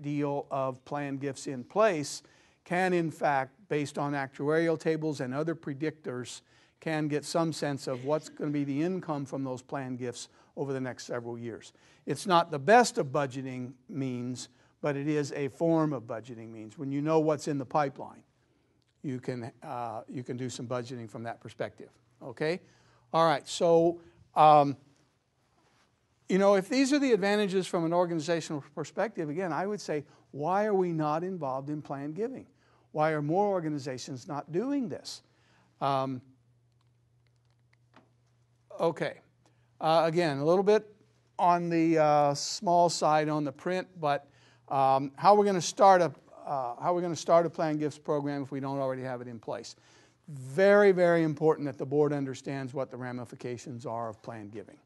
deal of planned gifts in place can in fact, based on actuarial tables and other predictors, can get some sense of what's going to be the income from those planned gifts over the next several years. It's not the best of budgeting means, but it is a form of budgeting means. When you know what's in the pipeline, you can do some budgeting from that perspective. Okay? All right, so if these are the advantages from an organizational perspective, again, I would say, why are we not involved in planned giving? Why are more organizations not doing this? Okay. Again, a little bit on the small side on the print, but how we're going to start a planned gifts program if we don't already have it in place. Very, very important that the board understands what the ramifications are of planned giving.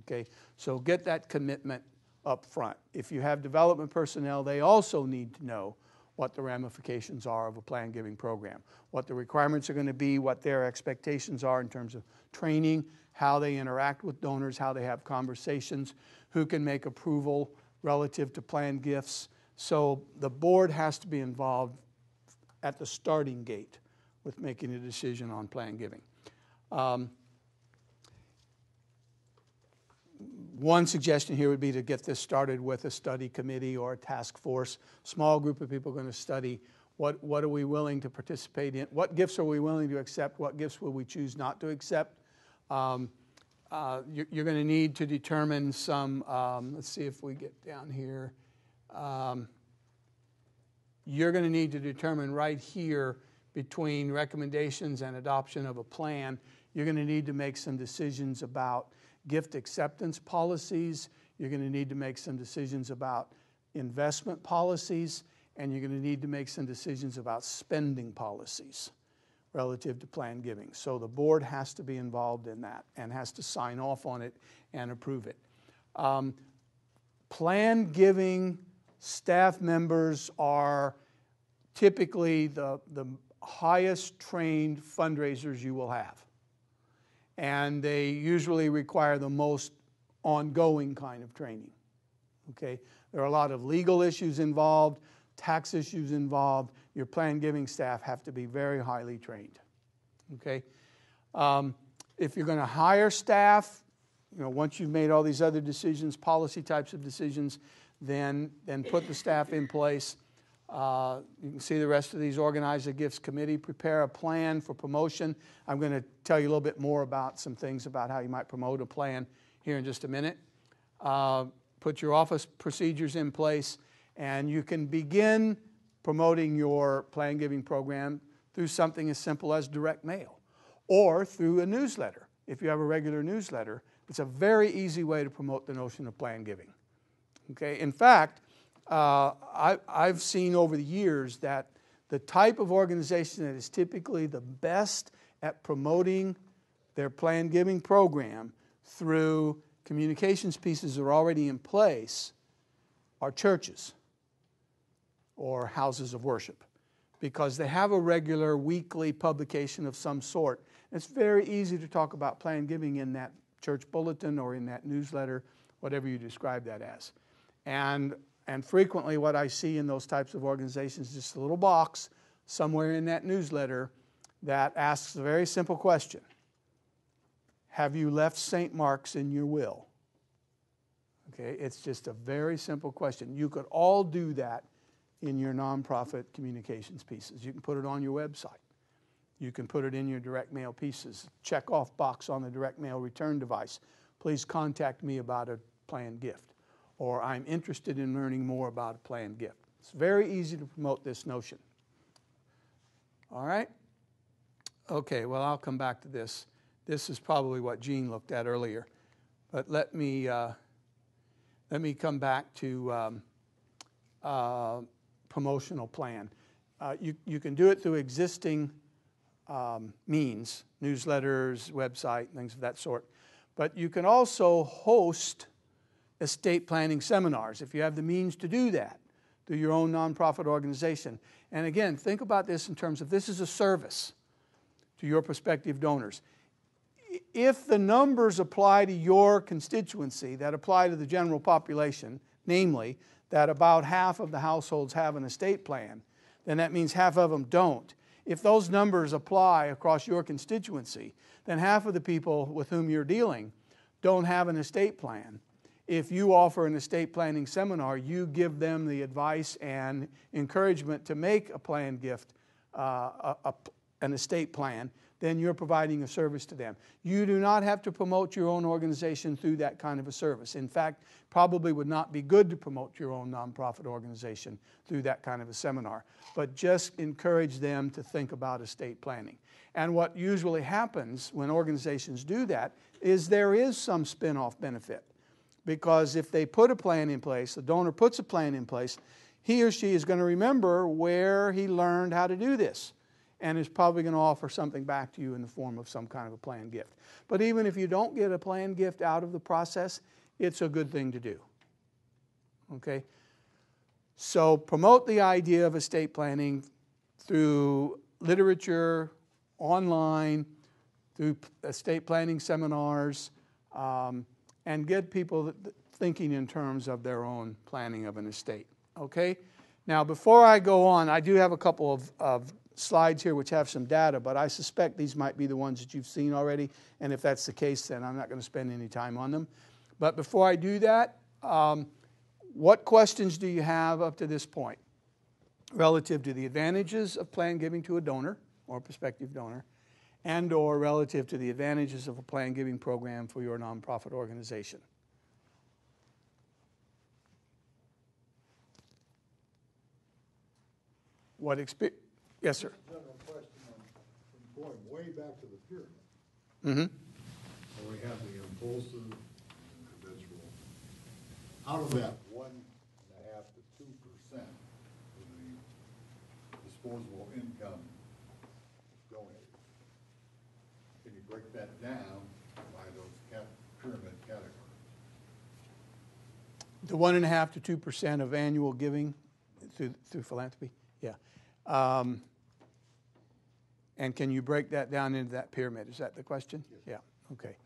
Okay, so get that commitment up front. If you have development personnel, they also need to know what the ramifications are of a planned giving program, what the requirements are going to be, what their expectations are in terms of training, how they interact with donors, how they have conversations, who can make approval relative to planned gifts. So the board has to be involved at the starting gate with making a decision on planned giving. One suggestion here would be to get this started with a study committee or a task force. Small group of people are going to study what are we willing to participate in, what gifts are we willing to accept, what gifts will we choose not to accept. You're going to need to determine some, let's see if we get down here. You're going to need to determine right here between recommendations and adoption of a plan. You're going to need to make some decisions about gift acceptance policies. You're going to need to make some decisions about investment policies, and you're going to need to make some decisions about spending policies relative to planned giving. So the board has to be involved in that and has to sign off on it and approve it. Planned giving staff members are typically the highest trained fundraisers you will have. And they usually require the most ongoing kind of training. Okay? There are a lot of legal issues involved, tax issues involved. Your planned giving staff have to be very highly trained. Okay? If you're going to hire staff, once you've made all these other decisions, policy types of decisions, then put the staff in place. You can see the rest of these. Organize a gifts committee, prepare a plan for promotion. I'm going to tell you a little bit more about some things about how you might promote a plan here in just a minute. Put your office procedures in place, and you can begin promoting your planned giving program through something as simple as direct mail or through a newsletter. If you have a regular newsletter, it's a very easy way to promote the notion of planned giving. Okay? In fact, I've seen over the years that the type of organization that is typically the best at promoting their planned giving program through communications pieces that are already in place are churches or houses of worship, because they have a regular weekly publication of some sort. It's very easy to talk about planned giving in that church bulletin or in that newsletter, whatever you describe that as. And frequently what I see in those types of organizations is just a little box somewhere in that newsletter that asks a very simple question. Have you left St. Mark's in your will? Okay, it's just a very simple question. You could all do that in your nonprofit communications pieces. You can put it on your website. You can put it in your direct mail pieces. Check off box on the direct mail return device. Please contact me about a planned gift. Or I'm interested in learning more about a planned gift. It's very easy to promote this notion. All right? Okay, well, I'll come back to this. This is probably what Gene looked at earlier. But let me come back to promotional plan. You can do it through existing means, newsletters, website, things of that sort. But you can also host estate planning seminars if you have the means to do that through your own nonprofit organization. And again, think about this in terms of this is a service to your prospective donors. If the numbers apply to your constituency that apply to the general population, namely that about half of the households have an estate plan, then that means half of them don't. If those numbers apply across your constituency, then half of the people with whom you're dealing don't have an estate plan. If you offer an estate planning seminar, you give them the advice and encouragement to make a planned gift, an estate plan, then you're providing a service to them. You do not have to promote your own organization through that kind of a service. In fact, probably would not be good to promote your own nonprofit organization through that kind of a seminar, but just encourage them to think about estate planning. And what usually happens when organizations do that is there is some spin-off benefit. Because if they put a plan in place, the donor puts a plan in place, he or she is going to remember where he learned how to do this and is probably going to offer something back to you in the form of some kind of a planned gift. But even if you don't get a planned gift out of the process, it's a good thing to do. Okay? So promote the idea of estate planning through literature, online, through estate planning seminars, and get people thinking in terms of their own planning of an estate. Okay? Now, before I go on, I do have a couple of slides here which have some data, but I suspect these might be the ones that you've seen already, and if that's the case, then I'm not going to spend any time on them. But before I do that, what questions do you have up to this point relative to the advantages of planned giving to a donor or prospective donor, and or relative to the advantages of a planned giving program for your nonprofit organization? What experience? Yes, sir. I have a question on going way back to the pyramid. Mm-hmm. So we have the impulsive and habitual. Out of that 1.5% to 2% of the disposable income donated, can you break that down by those pyramid categories? The 1.5% to 2% of annual giving through philanthropy? Yeah. And can you break that down into that pyramid? Is that the question? Yes. Yeah. Okay.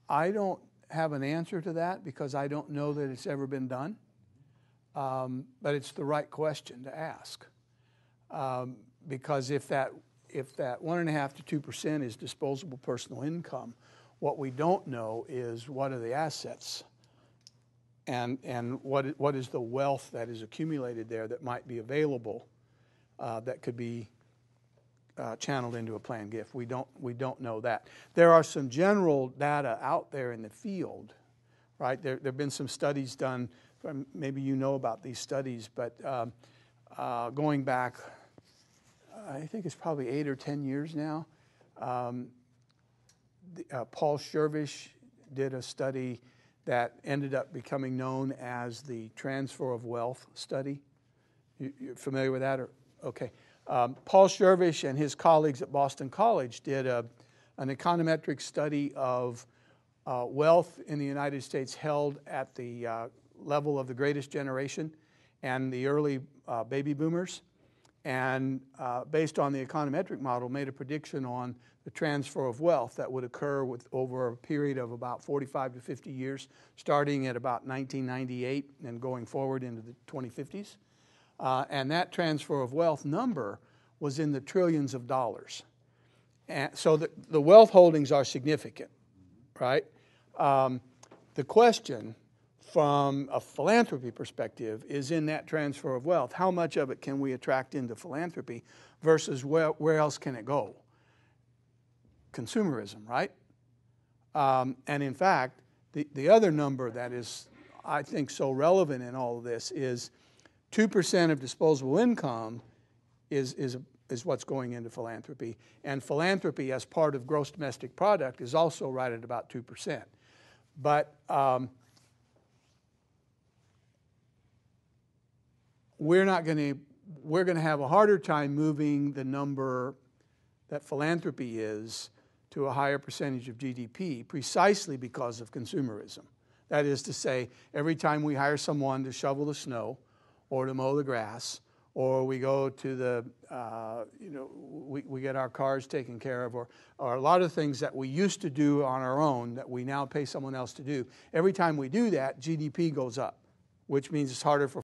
I don't have an answer to that because I don't know that it's ever been done. But it's the right question to ask. Because if that 1.5% to 2% is disposable personal income, what we don't know is what are the assets and what is the wealth that is accumulated there that might be available that could be channeled into a planned gift. We don't know that. There are some general data out there in the field, right? There have been some studies done. Maybe you know about these studies, but going back, I think it's probably 8 or 10 years now. Paul Schervish did a study that ended up becoming known as the Transfer of Wealth study. You're familiar with that? Okay. Paul Schervish and his colleagues at Boston College did an econometric study of wealth in the United States held at the level of the greatest generation and the early baby boomers. And based on the econometric model, made a prediction on the transfer of wealth that would occur over a period of about 45 to 50 years, starting at about 1998 and going forward into the 2050s. And that transfer of wealth number was in the trillions of dollars. And so the wealth holdings are significant, right? The question from a philanthropy perspective is in that transfer of wealth, how much of it can we attract into philanthropy versus where else can it go? Consumerism, right? And in fact, the other number that is, I think, so relevant in all of this is 2% of disposable income is what's going into philanthropy. And philanthropy as part of gross domestic product is also right at about 2%. But we're going to have a harder time moving the number that philanthropy is to a higher percentage of GDP precisely because of consumerism. That is to say, every time we hire someone to shovel the snow or to mow the grass or we go to the, we get our cars taken care of, or a lot of things that we used to do on our own that we now pay someone else to do. Every time we do that, GDP goes up, which means it's harder for